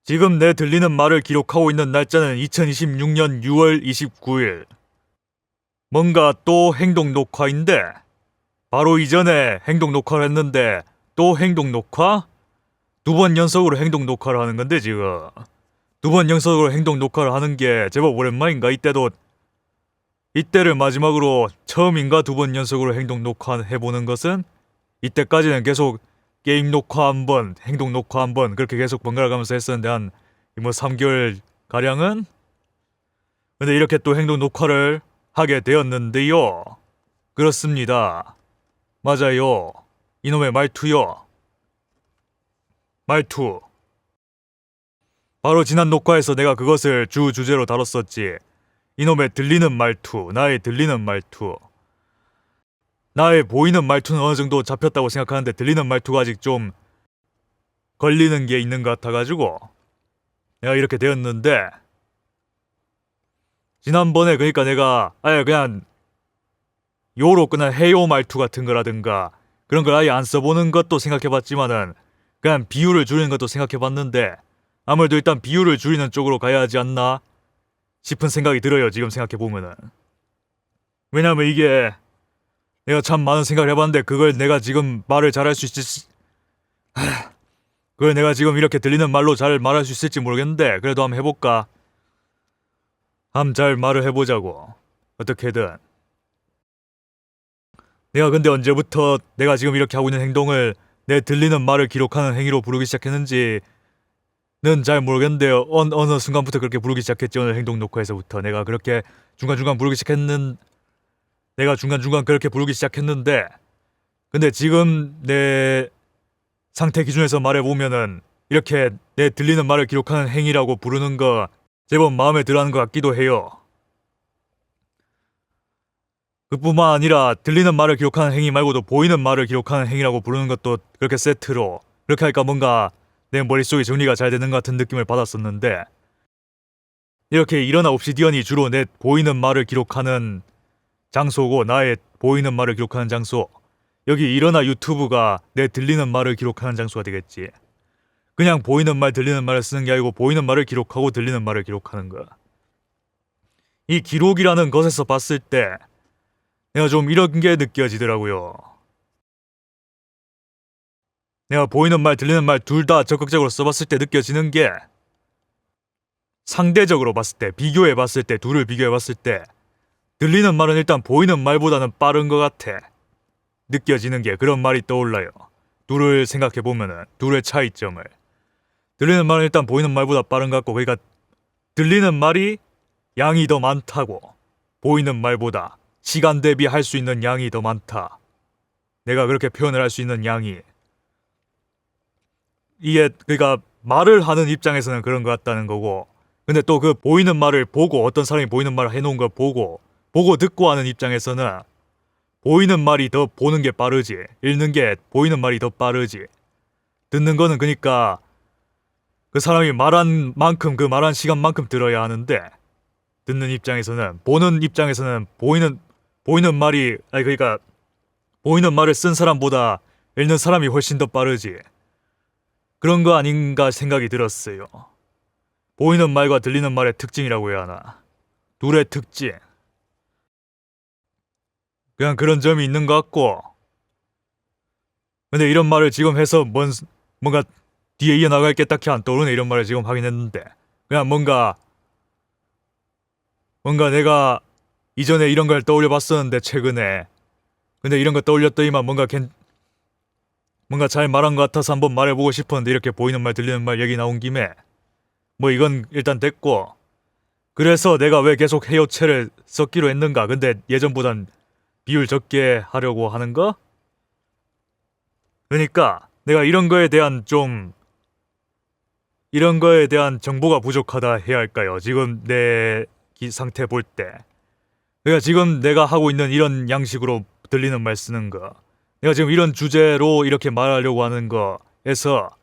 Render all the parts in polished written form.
지금 내 들리는 말을 기록하고 있는 날짜는 2026년 6월 29일. 뭔가 또 행동 녹화인데, 바로 이전에 행동 녹화를 했는데 또 행동 녹화? 두 번 연속으로 행동 녹화를 하는 건데 지금. 두 번 연속으로 행동 녹화를 하는 게 제법 오랜만인가? 이때를 마지막으로 처음인가? 두 번 연속으로 행동 녹화 해보는 것은? 이때까지는 계속 게임 녹화 한 번, 행동 녹화 한 번 그렇게 계속 번갈아 가면서 했었는데 한 3개월 가량은? 근데 이렇게 또 행동 녹화를 하게 되었는데요. 그렇습니다. 맞아요. 이놈의 말투요. 말투. 바로 지난 녹화에서 내가 그것을 주제로 다뤘었지. 이놈의 들리는 말투, 나의 들리는 말투. 나의 보이는 말투는 어느 정도 잡혔다고 생각하는데 들리는 말투가 아직 좀 걸리는 게 있는 것 같아가지고 내가 이렇게 되었는데, 지난번에 그러니까 내가 아예 그냥 요로 그냥 해요 말투 같은 거라든가 그런 걸 아예 안 써보는 것도 생각해봤지만은 그냥 비율을 줄이는 것도 생각해봤는데 아무래도 일단 비율을 줄이는 쪽으로 가야 하지 않나 싶은 생각이 들어요. 지금 생각해보면은. 왜냐면 이게 내가 참 많은 생각을 해봤는데 그걸 내가 지금 말을 잘할 수 있을지, 그걸 내가 지금 이렇게 들리는 말로 잘 말할 수 있을지 모르겠는데 그래도 한번 해볼까? 한번 잘 말을 해보자고. 어떻게든. 내가 근데 언제부터 내가 지금 이렇게 하고 있는 행동을 내 들리는 말을 기록하는 행위로 부르기 시작했는지는 잘 모르겠는데 어느 순간부터 그렇게 부르기 시작했지. 오늘 행동 녹화에서부터 내가 그렇게 중간중간 그렇게 부르기 시작했는데, 근데 지금 내 상태 기준에서 말해보면은 이렇게 내 들리는 말을 기록하는 행위라고 부르는 거 제법 마음에 들어하는 것 같기도 해요. 그뿐만 아니라 들리는 말을 기록하는 행위 말고도 보이는 말을 기록하는 행위라고 부르는 것도 그렇게 세트로, 그렇게 하니까 뭔가 내 머릿속에 정리가 잘 되는 것 같은 느낌을 받았었는데, 이렇게 일어나 옵시디언이 주로 내 보이는 말을 기록하는 장소고 나의 보이는 말을 기록하는 장소, 여기 일어나 유튜브가 내 들리는 말을 기록하는 장소가 되겠지. 그냥 보이는 말 들리는 말을 쓰는 게 아니고 보이는 말을 기록하고 들리는 말을 기록하는 거야. 이 기록이라는 것에서 봤을 때 내가 좀 이런 게 느껴지더라고요. 내가 보이는 말 들리는 말 둘 다 적극적으로 써봤을 때 느껴지는 게, 상대적으로 봤을 때, 비교해봤을 때, 둘을 비교해봤을 때 들리는 말은 일단 보이는 말보다는 빠른 것 같아. 느껴지는 게 그런 말이 떠올라요. 둘을 생각해보면은 둘의 차이점을. 들리는 말은 일단 보이는 말보다 빠른 것 같고, 그러니까 들리는 말이 양이 더 많다고. 보이는 말보다 시간 대비 할 수 있는 양이 더 많다. 내가 그렇게 표현을 할 수 있는 양이. 이게 그러니까 말을 하는 입장에서는 그런 것 같다는 거고, 근데 또 그 보이는 말을 보고, 어떤 사람이 보이는 말을 해놓은 걸 보고 듣고 하는 입장에서는 보이는 말이 더 보는 게 빠르지, 읽는 게 보이는 말이 더 빠르지. 듣는 거는 그러니까 그 사람이 말한 만큼, 그 말한 시간만큼 들어야 하는데, 듣는 입장에서는, 보는 입장에서는 보이는 말이, 아니 그러니까 보이는 말을 쓴 사람보다 읽는 사람이 훨씬 더 빠르지. 그런 거 아닌가 생각이 들었어요. 보이는 말과 들리는 말의 특징이라고 해야 하나, 둘의 특징. 그냥 그런 점이 있는 것 같고, 근데 이런 말을 지금 해서 뭔가 뒤에 이어나갈 게 딱히 안 떠오르네. 이런 말을 지금 하긴 했는데 그냥 뭔가 내가 이전에 이런 걸 떠올려 봤었는데 최근에, 근데 이런 거 떠올렸더니만 뭔가 잘 말한 것 같아서 한번 말해보고 싶었는데, 이렇게 보이는 말 들리는 말 얘기 나온 김에 뭐 이건 일단 됐고, 그래서 내가 왜 계속 해요체를 썼기로 했는가. 근데 예전보단 비율 적게 하려고 하는 거? 그러니까 내가 이런 거에 대한 정보가 부족하다 해야 할까요? 지금 내 상태 볼 때. 그러니까 지금 내가 하고 있는 이런 양식으로 들리는 말 쓰는 거, 내가 지금 이런 주제로 이렇게 말하려고 하는 거에서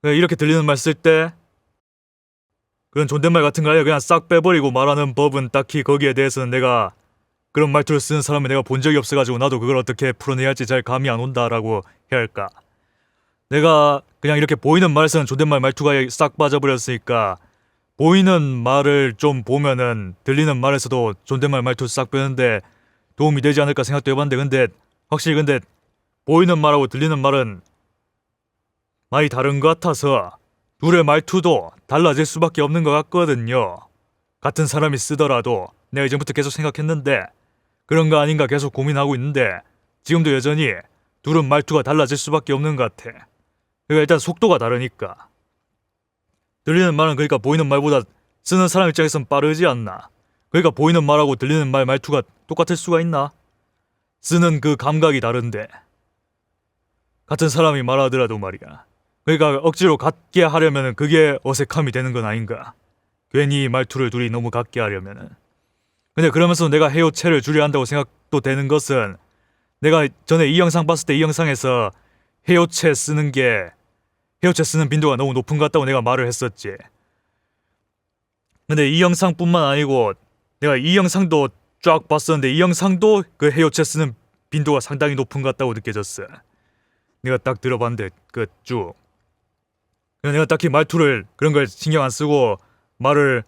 이렇게 들리는 말 쓸 때 그런 존댓말 같은 거 아니야 그냥 싹 빼버리고 말하는 법은 딱히 거기에 대해서는 내가 그런 말투를 쓰는 사람을 내가 본 적이 없어가지고 나도 그걸 어떻게 풀어내야 할지 잘 감이 안 온다라고 해야 할까. 내가 그냥 이렇게 보이는 말에서는 존댓말 말투가 싹 빠져버렸으니까 보이는 말을 좀 보면은 들리는 말에서도 존댓말 말투 싹 빼는데 도움이 되지 않을까 생각도 해봤는데 근데 확실히 근데 보이는 말하고 들리는 말은 많이 다른 것 같아서 둘의 말투도 달라질 수밖에 없는 것 같거든요. 같은 사람이 쓰더라도 내가 이전부터 계속 생각했는데 그런 거 아닌가 계속 고민하고 있는데 지금도 여전히 둘은 말투가 달라질 수밖에 없는 것 같아. 그러니까 일단 속도가 다르니까. 들리는 말은 그러니까 보이는 말보다 쓰는 사람 입장에선 빠르지 않나. 그러니까 보이는 말하고 들리는 말 말투가 똑같을 수가 있나? 쓰는 그 감각이 다른데 같은 사람이 말하더라도 말이야. 그러니까 억지로 같게 하려면 그게 어색함이 되는 건 아닌가. 괜히 말투를 둘이 너무 같게 하려면은. 근데 그러면서 내가 해요체를 줄여야 한다고 생각도 되는 것은 내가 전에 이 영상 봤을 때 이 영상에서 해요체 쓰는 빈도가 너무 높은 것 같다고 내가 말을 했었지. 근데 이 영상뿐만 아니고 내가 이 영상도 쫙 봤었는데 이 영상도 그 해요체 쓰는 빈도가 상당히 높은 것 같다고 느껴졌어. 내가 딱 들어봤는데 그 쭉. 내가 딱히 말투를 그런 걸 신경 안 쓰고 말을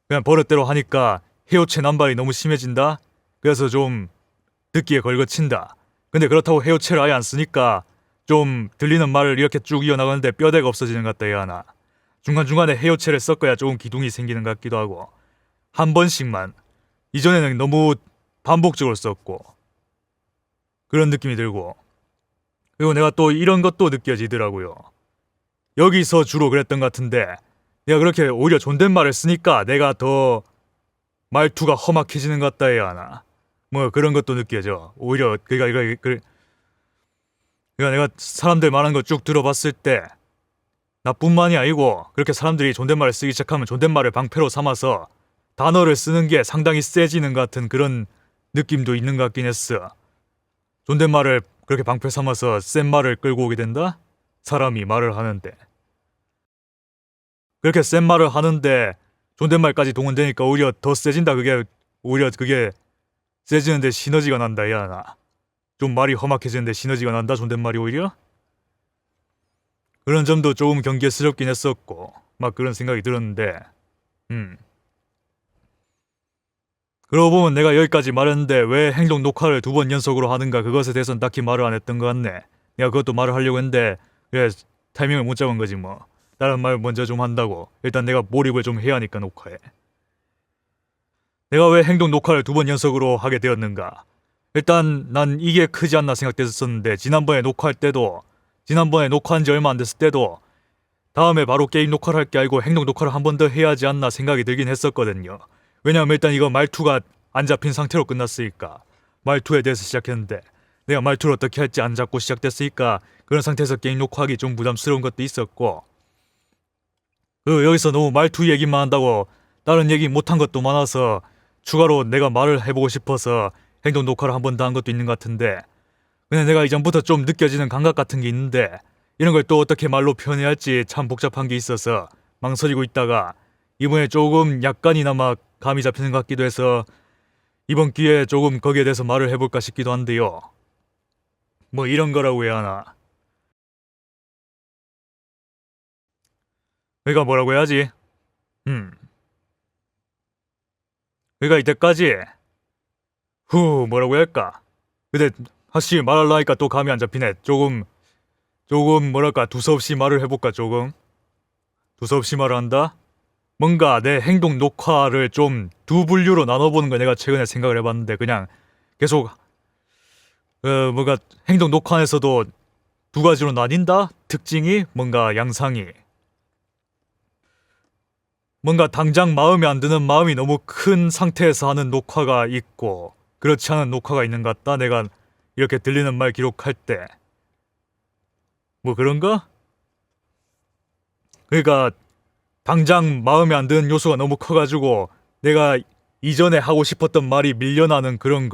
그냥 버릇대로 하니까 해요체 남발이 너무 심해진다. 그래서 좀 듣기에 걸거친다. 근데 그렇다고 해요체를 아예 안 쓰니까 좀 들리는 말을 이렇게 쭉 이어나가는데 뼈대가 없어지는 것 같다 해야 하나. 중간중간에 해요체를 섞어야 조금 기둥이 생기는 것 같기도 하고. 한 번씩만. 이전에는 너무 반복적으로 썼고 그런 느낌이 들고. 그리고 내가 또 이런 것도 느껴지더라고요. 여기서 주로 그랬던 것 같은데 내가 그렇게 오히려 존댓말을 쓰니까 내가 더 말투가 험악해지는 것 같다 해야 하나. 뭐 그런 것도 느껴져. 오히려 그러니까 내가 사람들 말하는 거 쭉 들어봤을 때 나뿐만이 아니고 그렇게 사람들이 존댓말을 쓰기 시작하면 존댓말을 방패로 삼아서 단어를 쓰는 게 상당히 세지는 것 같은 그런 느낌도 있는 것 같긴 했어. 존댓말을 그렇게 방패 삼아서 센 말을 끌고 오게 된다? 사람이 말을 하는데. 그렇게 센 말을 하는데 존댓말까지 동원되니까 오히려 더 세진다. 오히려 그게 세지는데 시너지가 난다 해야 하나. 좀 말이 험악해지는데 시너지가 난다 존댓말이 오히려? 그런 점도 조금 경계스럽긴 했었고 막 그런 생각이 들었는데 그러고 보면 내가 여기까지 말했는데 왜 행동 녹화를 2번 연속으로 하는가 그것에 대해서는 딱히 말을 안 했던 것 같네. 내가 그것도 말을 하려고 했는데 그래 타이밍을 못 잡은 거지 뭐. 다른 말 먼저 좀 한다고. 일단 내가 몰입을 좀 해야 하니까 녹화에. 내가 왜 행동 녹화를 2번 연속으로 하게 되었는가. 일단 난 이게 크지 않나 생각됐었는데 지난번에 녹화한 지 얼마 안 됐을 때도 다음에 바로 게임 녹화를 할 게 아니고 행동 녹화를 한 번 더 해야 하지 않나 생각이 들긴 했었거든요. 왜냐면 일단 이거 말투가 안 잡힌 상태로 끝났으니까. 말투에 대해서 시작했는데 내가 말투를 어떻게 할지 안 잡고 시작됐으니까 그런 상태에서 게임 녹화하기 좀 부담스러운 것도 있었고 여기서 너무 말투 얘기만 한다고 다른 얘기 못한 것도 많아서 추가로 내가 말을 해보고 싶어서 행동 녹화를 한 번 더 한 것도 있는 것 같은데 근데 내가 이전부터 좀 느껴지는 감각 같은 게 있는데 이런 걸 또 어떻게 말로 표현해야 할지 참 복잡한 게 있어서 망설이고 있다가 이번에 조금 약간이나마 감이 잡히는 것 같기도 해서 이번 기회에 조금 거기에 대해서 말을 해볼까 싶기도 한데요. 뭐 이런 거라고 해야 하나. 그러니까 뭐라고 해야지? 그러니까 이때까지 뭐라고 해야 할까? 근데 확실히 말하려니까 또 감이 안 잡히네. 조금 뭐랄까 두서없이 말을 해볼까 조금? 두서없이 말을 한다? 뭔가 내 행동 녹화를 좀 두 분류로 나눠보는 걸 내가 최근에 생각을 해봤는데 그냥 계속 뭔가 행동 녹화 안에서도 두 가지로 나뉜다? 특징이 뭔가 양상이 뭔가 당장 마음에 안 드는 마음이 너무 큰 상태에서 하는 녹화가 있고 그렇지 않은 녹화가 있는 것 같다. 내가 이렇게 들리는 말 기록할 때 뭐 그런가? 그러니까 당장 마음에 안 드는 요소가 너무 커가지고 내가 이전에 하고 싶었던 말이 밀려나는 그런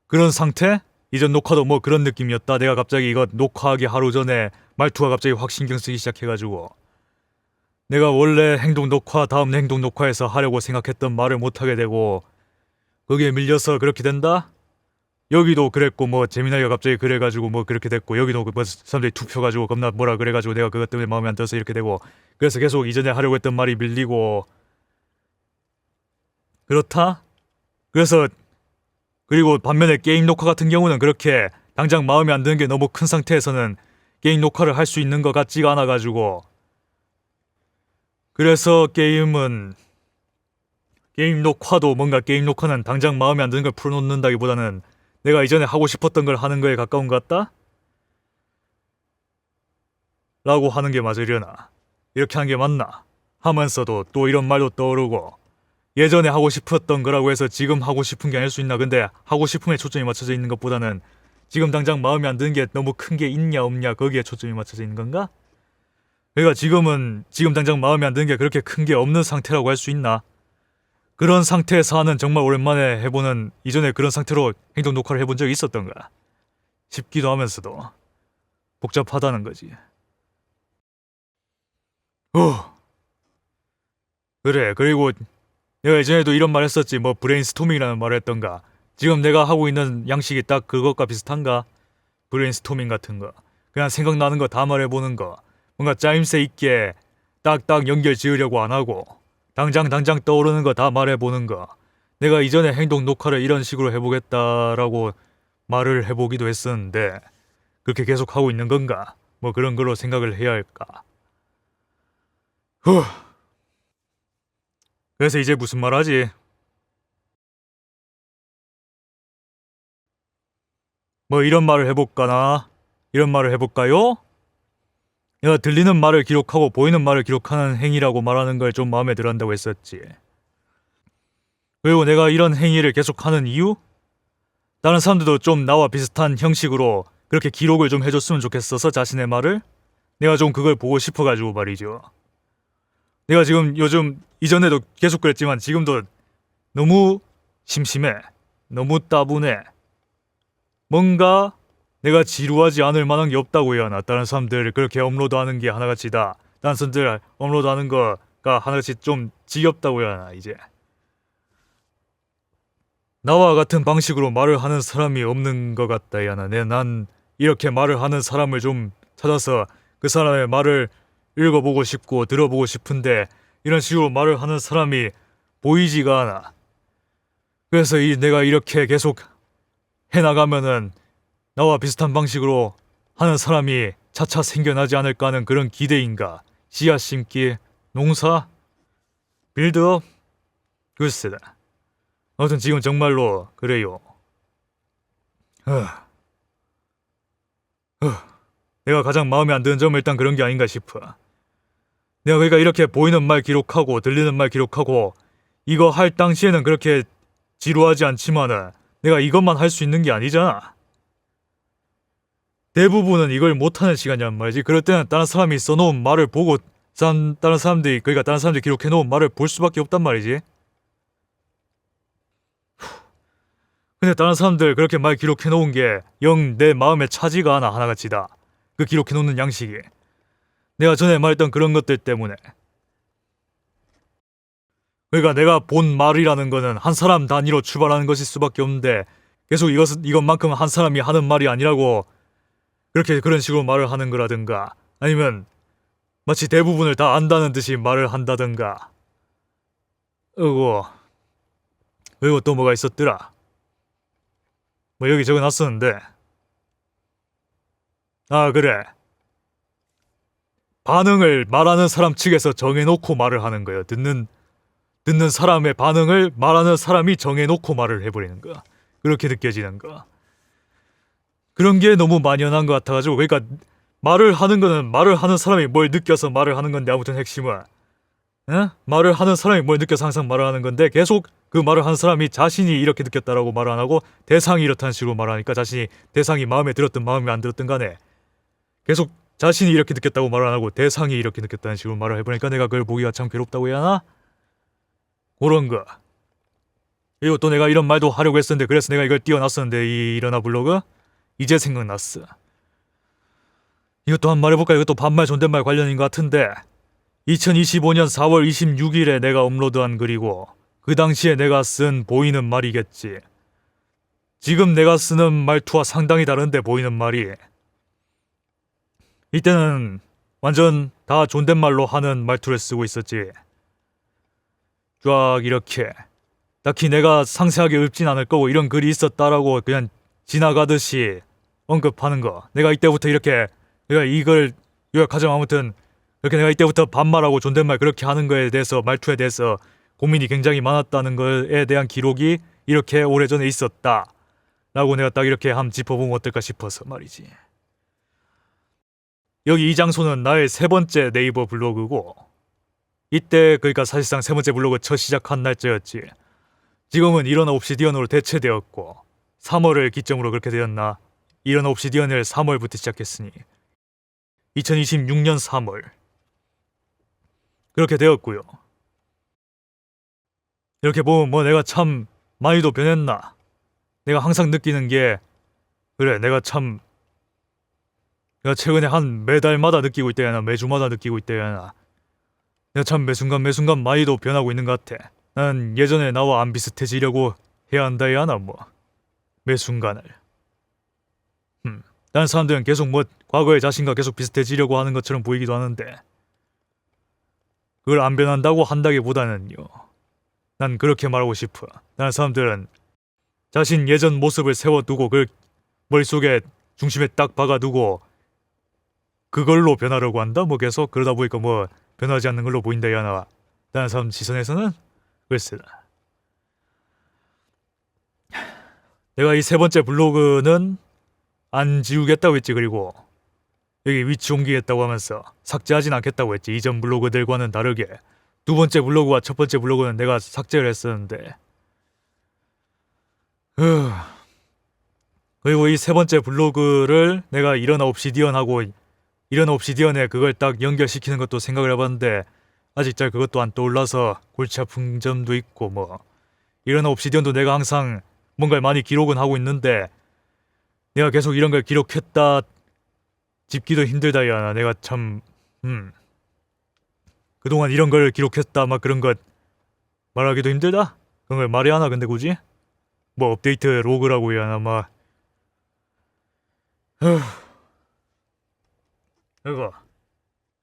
그런 상태? 이전 녹화도 뭐 그런 느낌이었다. 내가 갑자기 이거 녹화하기 하루 전에 말투가 갑자기 확 신경 쓰기 시작해가지고 내가 원래 행동 녹화 다음 행동 녹화에서 하려고 생각했던 말을 못하게 되고 거기에 밀려서 그렇게 된다? 여기도 그랬고 뭐 재민아이가 갑자기 그래가지고 뭐 그렇게 됐고 여기도 뭐 사람들이 투표가지고 겁나 뭐라 그래가지고 내가 그것 때문에 마음에 안 들어서 이렇게 되고 그래서 계속 이전에 하려고 했던 말이 밀리고 그렇다? 그래서 그리고 반면에 게임 녹화 같은 경우는 그렇게 당장 마음에 안 드는 게 너무 큰 상태에서는 게임 녹화를 할 수 있는 것 같지가 않아가지고 그래서 게임 녹화도 뭔가 게임 녹화는 당장 마음에 안 드는 걸 풀어놓는다기보다는 내가 이전에 하고 싶었던 걸 하는 거에 가까운 것 같다? 라고 하는 게 맞으려나? 이렇게 하는 게 맞나? 하면서도 또 이런 말도 떠오르고 예전에 하고 싶었던 거라고 해서 지금 하고 싶은 게 아닐 수 있나? 근데 하고 싶음에 초점이 맞춰져 있는 것보다는 지금 당장 마음에 안 드는 게 너무 큰 게 있냐 없냐 거기에 초점이 맞춰져 있는 건가? 그러니까 지금 당장 마음에 안 드는 게 그렇게 큰 게 없는 상태라고 할 수 있나? 그런 상태에서 하는 정말 오랜만에 해보는 이전에 그런 상태로 행동 녹화를 해본 적이 있었던가 싶기도 하면서도 복잡하다는 거지. 그래. 그리고 내가 예전에도 이런 말 했었지. 뭐 브레인스토밍이라는 말을 했던가. 지금 내가 하고 있는 양식이 딱 그것과 비슷한가? 브레인스토밍 같은 거. 그냥 생각나는 거 다 말해보는 거. 뭔가 짜임새 있게 딱딱 연결 지으려고 안 하고 당장 떠오르는 거 다 말해보는 거. 내가 이전에 행동 녹화를 이런 식으로 해보겠다라고 말을 해보기도 했었는데 그렇게 계속 하고 있는 건가? 뭐 그런 걸로 생각을 해야 할까? 그래서 이제 무슨 말 하지? 뭐 이런 말을 해볼까나? 이런 말을 해볼까요? 내가 들리는 말을 기록하고 보이는 말을 기록하는 행위라고 말하는 걸 좀 마음에 들어 한다고 했었지. 그리고 내가 이런 행위를 계속하는 이유? 다른 사람들도 좀 나와 비슷한 형식으로 그렇게 기록을 좀 해줬으면 좋겠어서 자신의 말을 내가 좀 그걸 보고 싶어가지고 말이죠. 내가 지금 요즘 이전에도 계속 그랬지만 지금도 너무 심심해. 너무 따분해. 뭔가 내가 지루하지 않을 만한 게 없다고 해야 하나. 다른 사람들 그렇게 업로드하는 게 하나같이다. 다른 사람들 업로드하는 거가 하나같이 좀 지겹다고 해야 하나 이제. 나와 같은 방식으로 말을 하는 사람이 없는 것 같다 해야 하나. 난 이렇게 말을 하는 사람을 좀 찾아서 그 사람의 말을 읽어보고 싶고 들어보고 싶은데 이런 식으로 말을 하는 사람이 보이지가 않아. 그래서 내가 이렇게 계속 해나가면은 나와 비슷한 방식으로 하는 사람이 차차 생겨나지 않을까 하는 그런 기대인가. 씨앗 심기, 농사, 빌드업, 글쎄다. 아무튼 지금 정말로 그래요. 내가 가장 마음에 안 드는 점은 일단 그런 게 아닌가 싶어. 내가 그러니까 이렇게 보이는 말 기록하고 들리는 말 기록하고 이거 할 당시에는 그렇게 지루하지 않지만은 내가 이것만 할 수 있는 게 아니잖아. 대부분은 이걸 못하는 시간이란 말이지. 그럴 때는 다른 사람이 써놓은 말을 보고 다른 사람들이 기록해놓은 말을 볼 수밖에 없단 말이지. 근데 다른 사람들 그렇게 말 기록해놓은 게 영 내 마음에 차지가 않아 하나같이다. 그 기록해놓는 양식이. 내가 전에 말했던 그런 것들 때문에. 그러니까 내가 본 말이라는 거는 한 사람 단위로 출발하는 것일 수밖에 없는데 계속 이것만큼 한 사람이 하는 말이 아니라고 그런 식으로 말을 하는 거라든가 아니면 마치 대부분을 다 안다는 듯이 말을 한다든가. 그리고 또 뭐가 있었더라. 뭐 여기 적어놨었는데 그래. 반응을 말하는 사람 측에서 정해놓고 말을 하는 거예요. 듣는 사람의 반응을 말하는 사람이 정해놓고 말을 해버리는 거야. 그렇게 느껴지는 거야. 그런 게 너무 만연한 것 같아가지고 그러니까 말을 하는 거는 말을 하는 사람이 뭘 느껴서 말을 하는 건데 아무튼 핵심은 말을 하는 사람이 뭘 느껴서 항상 말을 하는 건데 계속 그 말을 하는 사람이 자신이 이렇게 느꼈다라고 말을 안 하고 대상이 이렇다는 식으로 말하니까 대상이 마음에 들었든 마음에 안 들었든 간에 계속 자신이 이렇게 느꼈다고 말을 안 하고 대상이 이렇게 느꼈다는 식으로 말을 해보니까 내가 그걸 보기가 참 괴롭다고 해야 하나? 그런 거. 그리고 또 내가 이런 말도 하려고 했었는데 그래서 내가 이걸 띄워놨었는데 이 일어나 블로그 이제 생각났어. 이것도 한 번 말해볼까? 이것도 반말 존댓말 관련인 것 같은데 2025년 4월 26일에 내가 업로드한 글이고 그 당시에 내가 쓴 보이는 말이겠지. 지금 내가 쓰는 말투와 상당히 다른데 보이는 말이, 이때는 완전 다 존댓말로 하는 말투를 쓰고 있었지. 쫙 이렇게 딱히 내가 상세하게 읊진 않을 거고 이런 글이 있었다라고 그냥 지나가듯이 언급하는 거. 내가 이때부터 이렇게 내가 이걸 요약하자면 아무튼 이렇게 내가 이때부터 반말하고 존댓말 그렇게 하는 거에 대해서 말투에 대해서 고민이 굉장히 많았다는 거에 대한 기록이 이렇게 오래전에 있었다 라고 내가 딱 이렇게 한번 짚어보면 어떨까 싶어서 말이지. 여기 이 장소는 나의 세 번째 네이버 블로그고, 이때 그러니까 사실상 세 번째 블로그 첫 시작한 날짜였지. 지금은 일어나 옵시디언으로 대체되었고 3월을 기점으로 그렇게 되었나. 일어나 옵시디언을 3월부터 시작했으니 2026년 3월 그렇게 되었고요. 이렇게 보면 뭐 내가 참 많이도 변했나. 내가 항상 느끼는 게, 그래 내가 최근에 한 매달마다 느끼고 있다야나 매주마다 느끼고 있다야나 내가 참 매순간 많이도 변하고 있는 것 같아. 난 예전에 나와 안 비슷해지려고 해야 한다야나 뭐 매순간을. 다른 사람들은 계속 뭐 과거의 자신과 계속 비슷해지려고 하는 것처럼 보이기도 하는데, 그걸 안 변한다고 한다기보다는요, 난 그렇게 말하고 싶어. 다른 사람들은 자신 예전 모습을 세워두고 그 머릿속에 중심에 딱 박아두고 그걸로 변하려고 한다? 뭐 계속 그러다 보니까 뭐 변하지 않는 걸로 보인다 야나. 다른 사람 시선에서는 글쎄다. 내가 이 세 번째 블로그는 안 지우겠다고 했지. 그리고 여기 위치 옮기겠다고 하면서 삭제하진 않겠다고 했지. 이전 블로그들과는 다르게 두 번째 블로그와 첫 번째 블로그는 내가 삭제를 했었는데, 그리고 이 세 번째 블로그를 내가 일어나 옵시디언하고 일어나 옵시디언에 그걸 딱 연결시키는 것도 생각을 해봤는데 아직 잘 그것도 안 떠올라서 골치 아픈 점도 있고, 뭐 일어나 옵시디언도 내가 항상 뭔가를 많이 기록은 하고 있는데 내가 계속 이런 걸 기록했다 짚기도 힘들다 야나. 내가 참 그동안 이런 걸 기록했다 막 그런 것 말하기도 힘들다. 그런 걸 말해야 하나 근데 굳이? 뭐 업데이트 로그라고 해야 하나 막.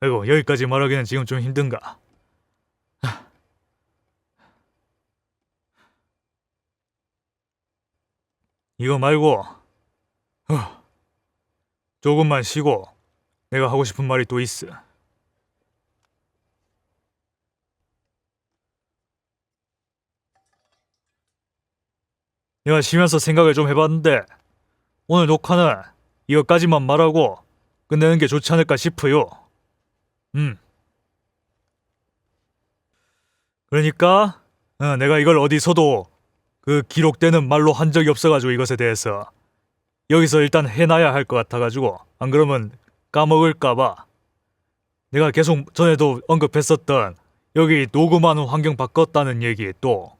아이고 여기까지 말하기는 지금 좀 힘든가. 이거 말고 조금만 쉬고 내가 하고 싶은 말이 또 있어. 내가 쉬면서 생각을 좀 해봤는데 오늘 녹화는 이것까지만 말하고 끝내는 게 좋지 않을까 싶어요. 그러니까 내가 이걸 어디서도 그 기록되는 말로 한 적이 없어가지고 이것에 대해서 여기서 일단 해놔야 할 것 같아가지고, 안 그러면 까먹을까봐 내가 계속 전에도 언급했었던 여기 녹음하는 환경 바꿨다는 얘기. 또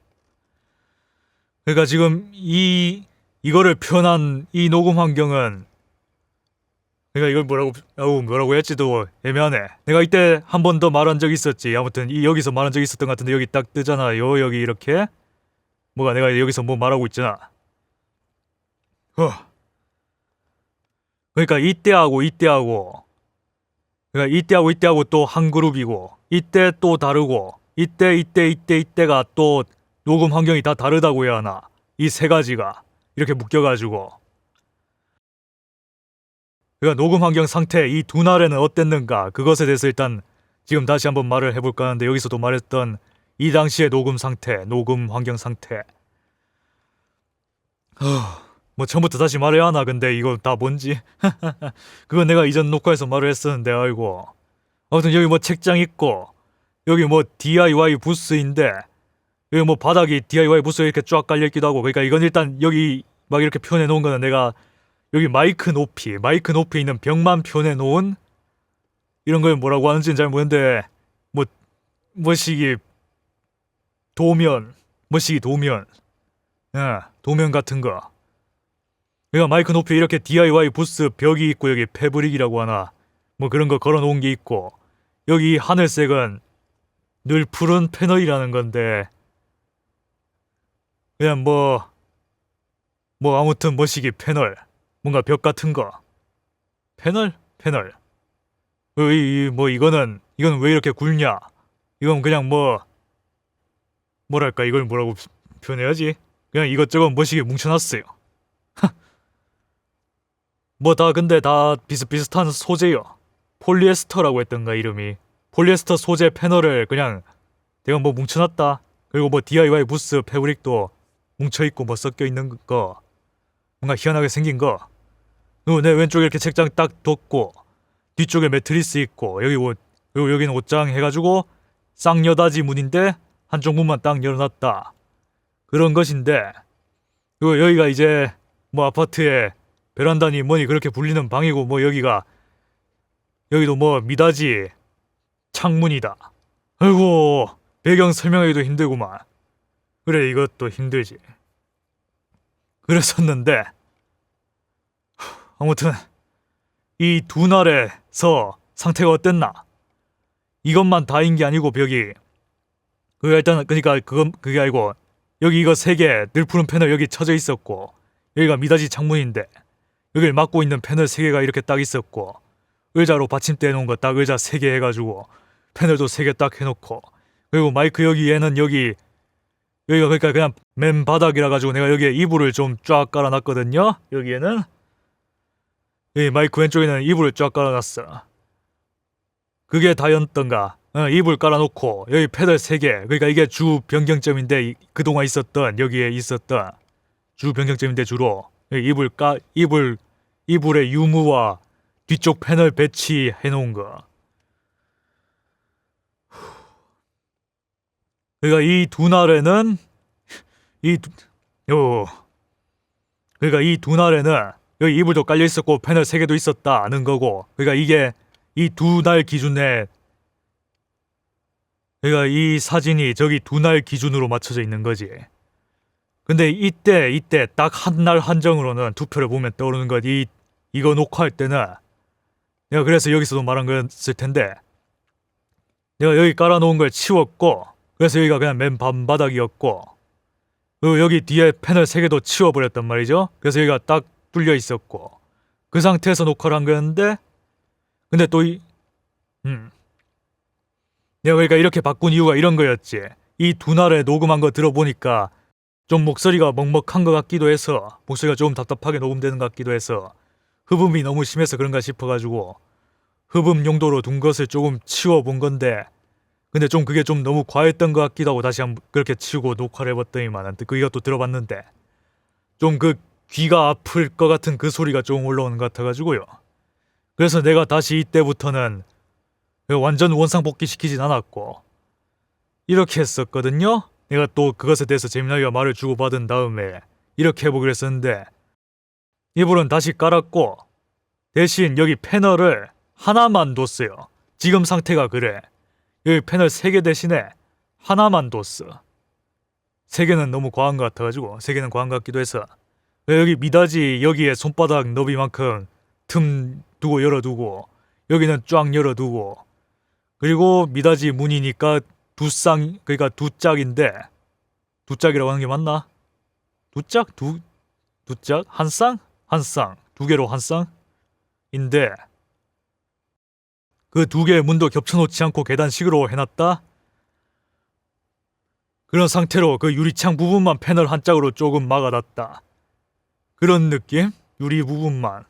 그러니까 지금 이거를 표현한 이 녹음 환경은, 내가 이걸 뭐라고 했지도 애매하네. 내가 이때 한 번 더 말한 적이 있었지. 아무튼 여기서 말한 적이 있었던 것 같은데 여기 딱 뜨잖아요. 여기 이렇게 뭐가 내가 여기서 뭐 말하고 있잖아. 그러니까 이때하고 그러니까 이때하고 또 한 그룹이고, 이때 또 다르고, 이때가 또 녹음 환경이 다 다르다고 해야 하나. 이 세 가지가 이렇게 묶여가지고, 그러니까 녹음 환경 상태 이 두 날에는 어땠는가, 그것에 대해서 일단 지금 다시 한번 말을 해볼까 하는데, 여기서도 말했던 이 당시의 녹음 상태, 녹음 환경 상태. 뭐 처음부터 다시 말해야 하나. 근데 이거 다 뭔지 그건 내가 이전 녹화에서 말을 했었는데. 아이고 아무튼 여기 뭐 책장 있고, 여기 뭐 DIY 부스인데 여기 뭐 바닥이 DIY 부스에 이렇게 쫙 깔려있기도 하고. 그러니까 이건 일단 여기 막 이렇게 표현해 놓은 거는 내가 여기 마이크 높이에 있는 벽만 표현해 놓은 이런 걸 뭐라고 하는지는 잘 모르는데, 뭐시기 도면 도면 같은 거. 그러니까 마이크 높이에 이렇게 DIY 부스 벽이 있고, 여기 패브릭이라고 하나 뭐 그런 거 걸어 놓은 게 있고, 여기 하늘색은 늘 푸른 패널이라는 건데 그냥 뭐 뭐 아무튼 머시기 패널, 뭔가 벽 같은 거. 패널? 패널. 뭐 이거는 왜 이렇게 굵냐? 이건 그냥 뭐랄까 이걸 뭐라고 표현해야지? 그냥 이것저것 머시기 뭉쳐놨어요. 뭐 다 근데 다 비슷비슷한 소재요. 폴리에스터라고 했던가 이름이. 폴리에스터 소재 패널을 그냥 내가 뭐 뭉쳐놨다. 그리고 뭐 DIY 부스 패브릭도 뭉쳐있고 뭐 섞여있는 거. 뭔가 희한하게 생긴 거. 그리고 내 왼쪽에 이렇게 책장 딱 뒀고 뒤쪽에 매트리스 있고 그리고 여기는 옷장 해가지고 쌍여닫이 문인데 한쪽 문만 딱 열어놨다. 그런 것인데 그리고 여기가 이제 뭐 아파트에 베란다니 뭐니 그렇게 불리는 방이고 뭐 여기도 뭐 미닫이 창문이다. 아이고 배경 설명하기도 힘들구만. 그래 이것도 힘들지. 그랬었는데 아무튼 이 두 날에서 상태가 어땠나? 이것만 다인 게 아니고 벽이 일단 그러니까 그게 아니고 여기 이거 3개 늘 푸른 패널 여기 쳐져 있었고 여기가 미닫이 창문인데 여기를 막고 있는 패널 3개가 이렇게 딱 있었고 의자로 받침대 해놓은 거 딱 의자 3개 해가지고 패널도 3개 딱 해놓고 그리고 마이크 여기에는 여기가 그러니까 그냥 맨 바닥이라 가지고 내가 여기에 이불을 좀 쫙 깔아놨거든요. 여기에는 이 마이크 왼쪽에는 이불을 쫙 깔아놨어. 그게 다였던가. 이불 깔아놓고 여기 패널 3개 그러니까 이게 주 변경점인데 그동안 있었던 여기에 있었던 주 변경점인데 주로 이불의 유무와 뒤쪽 패널 배치해 놓은 거. 그러니까 이 두 날에는 그러니까 이 두 날에는 여기 이불도 깔려 있었고 패널 3개도 있었다는 거고. 그러니까 이게 이 두 날 기준에 그러니까 이 사진이 저기 두 날 기준으로 맞춰져 있는 거지. 근데 이때 딱 한 날 한정으로는 투표를 보면 떠오르는 것 이거 녹화할 때는 내가 그래서 여기서도 말한 거였을 텐데 내가 여기 깔아놓은 걸 치웠고 그래서 여기가 그냥 맨 밤바닥이었고 그리고 여기 뒤에 패널 3개도 치워버렸단 말이죠. 그래서 여기가 딱 뚫려 있었고 그 상태에서 녹화를 한 거였는데 근데 또 내가 그러니까 이렇게 바꾼 이유가 이런 거였지. 이 두 날에 녹음한 거 들어보니까 좀 목소리가 먹먹한 것 같기도 해서 목소리가 조금 답답하게 녹음되는 것 같기도 해서 흡음이 너무 심해서 그런가 싶어가지고 흡음 용도로 둔 것을 조금 치워본 건데 근데 좀 그게 좀 너무 과했던 것 같기도 하고 다시 한번 그렇게 치우고 녹화를 해봤더니만 그것도 들어봤는데 좀 그 귀가 아플 것 같은 그 소리가 좀 올라오는 것 같아가지고요. 그래서 내가 다시 이때부터는 완전 원상복귀 시키진 않았고 이렇게 했었거든요. 내가 또 그것에 대해서 재민아이가 말을 주고받은 다음에 이렇게 해보기로 했었는데 이불은 다시 깔았고 대신 여기 패널을 하나만 뒀어요. 지금 상태가 그래. 여기 패널 3개 대신에 하나만 뒀어. 3개는 너무 과한 것 같아가지고 3개는 과한 것 같기도 해서 여기 미닫이 여기에 손바닥 너비만큼 틈 두고 열어두고 여기는 쫙 열어두고 그리고 미닫이 문이니까 그러니까 두 짝인데 두 짝이라고 하는 게 맞나? 두 짝? 두 짝? 한 쌍? 한 쌍. 2개로 한 쌍인데 그 2개의 문도 겹쳐놓지 않고 계단식으로 해놨다? 그런 상태로 그 유리창 부분만 패널 한 짝으로 조금 막아놨다. 그런 느낌? 유리 부분만.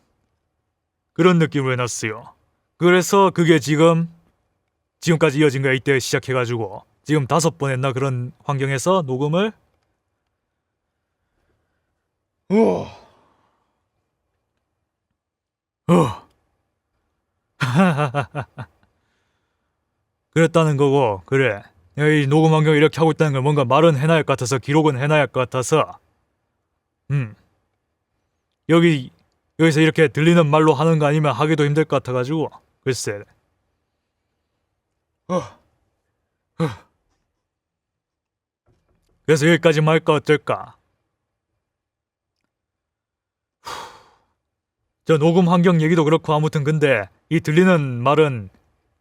그런 느낌으로 해놨어요. 그래서 그게 지금까지 이어진 거야. 이때 시작해가지고 지금 5번 했나 그런 환경에서 녹음을 그랬다는 거고 그래. 이 녹음 환경 이렇게 하고 있다는 걸 뭔가 말은 해놔야 할 것 같아서 기록은 해놔야 할 것 같아서 여기서 이렇게 들리는 말로 하는 거 아니면 하기도 힘들 것 같아가지고 글쎄 그래서 여기까지만 할까 어쩔까. 저 녹음 환경 얘기도 그렇고 아무튼 근데 이 들리는 말은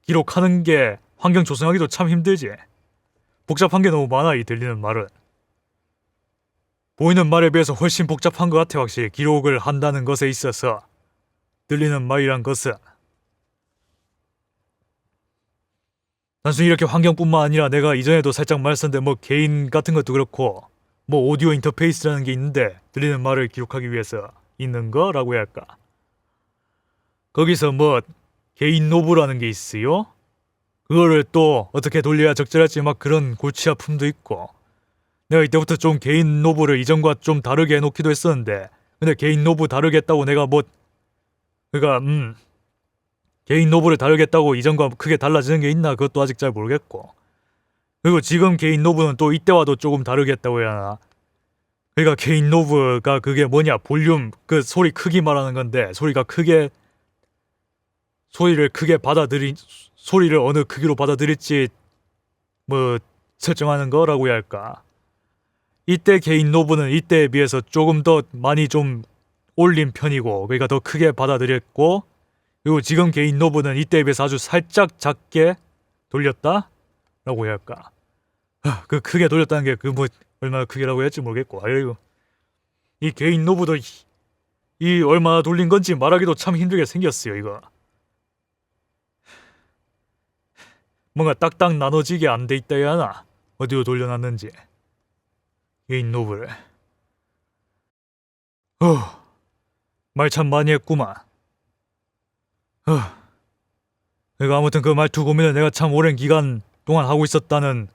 기록하는 게 환경 조성하기도 참 힘들지. 복잡한 게 너무 많아 이 들리는 말은. 보이는 말에 비해서 훨씬 복잡한 것 같아. 확실히 기록을 한다는 것에 있어서 들리는 말이란 것은 단순히 이렇게 환경뿐만 아니라 내가 이전에도 살짝 말했었는데 뭐 개인 같은 것도 그렇고 뭐 오디오 인터페이스라는 게 있는데 들리는 말을 기록하기 위해서 있는 거라고 해야 할까. 거기서 뭐 개인 노브라는 게 있어요. 그거를 또 어떻게 돌려야 적절할지 막 그런 골치 아픔도 있고, 내가 이때부터 좀 개인 노브를 이전과 좀 다르게 해놓기도 했었는데, 근데 개인 노브 다르겠다고 내가 뭐 그러니까 개인 노브를 다르겠다고 이전과 크게 달라지는 게 있나 그것도 아직 잘 모르겠고, 그리고 지금 개인 노브는 또 이때와도 조금 다르겠다고 해야 하나. 그러니까 개인 노브가 그게 뭐냐, 볼륨 그 소리 크기 말하는 건데, 소리를 크게 소리를 어느 크기로 받아들일지 뭐 설정하는 거라고 해야 할까. 이때 개인 노브는 이때에 비해서 조금 더 많이 좀 올린 편이고, 그러니까 더 크게 받아들였고, 그리고 지금 개인 노브는 이때에 비해서 아주 살짝 작게 돌렸다? 라고 해야 할까. 그 크게 돌렸다는 게 그 뭐 얼마나 크게라고 할지 모르겠고, 아이고. 이 개인 노브도 이 얼마나 돌린 건지 말하기도 참 힘들게 생겼어요, 이거. 뭔가 딱딱 나눠지게 안 돼 있다 해야 하나? 어디로 돌려놨는지. 개인 노브를. 말 참 많이 했구만. 그러니까 아무튼 그 말투 고민을 내가 참 오랜 기간 동안 하고 있었다는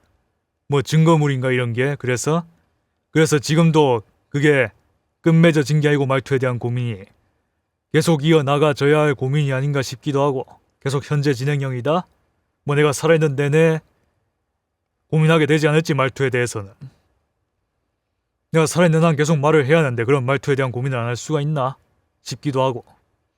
뭐 증거물인가 이런 게. 그래서 지금도 그게 끝맺어진 게 아니고 말투에 대한 고민이 계속 이어나가져야 할 고민이 아닌가 싶기도 하고, 계속 현재 진행형이다? 뭐 내가 살아있는 내내 고민하게 되지 않을지 말투에 대해서는. 내가 살아있는 한 계속 말을 해야 하는데 그런 말투에 대한 고민을 안 할 수가 있나 싶기도 하고.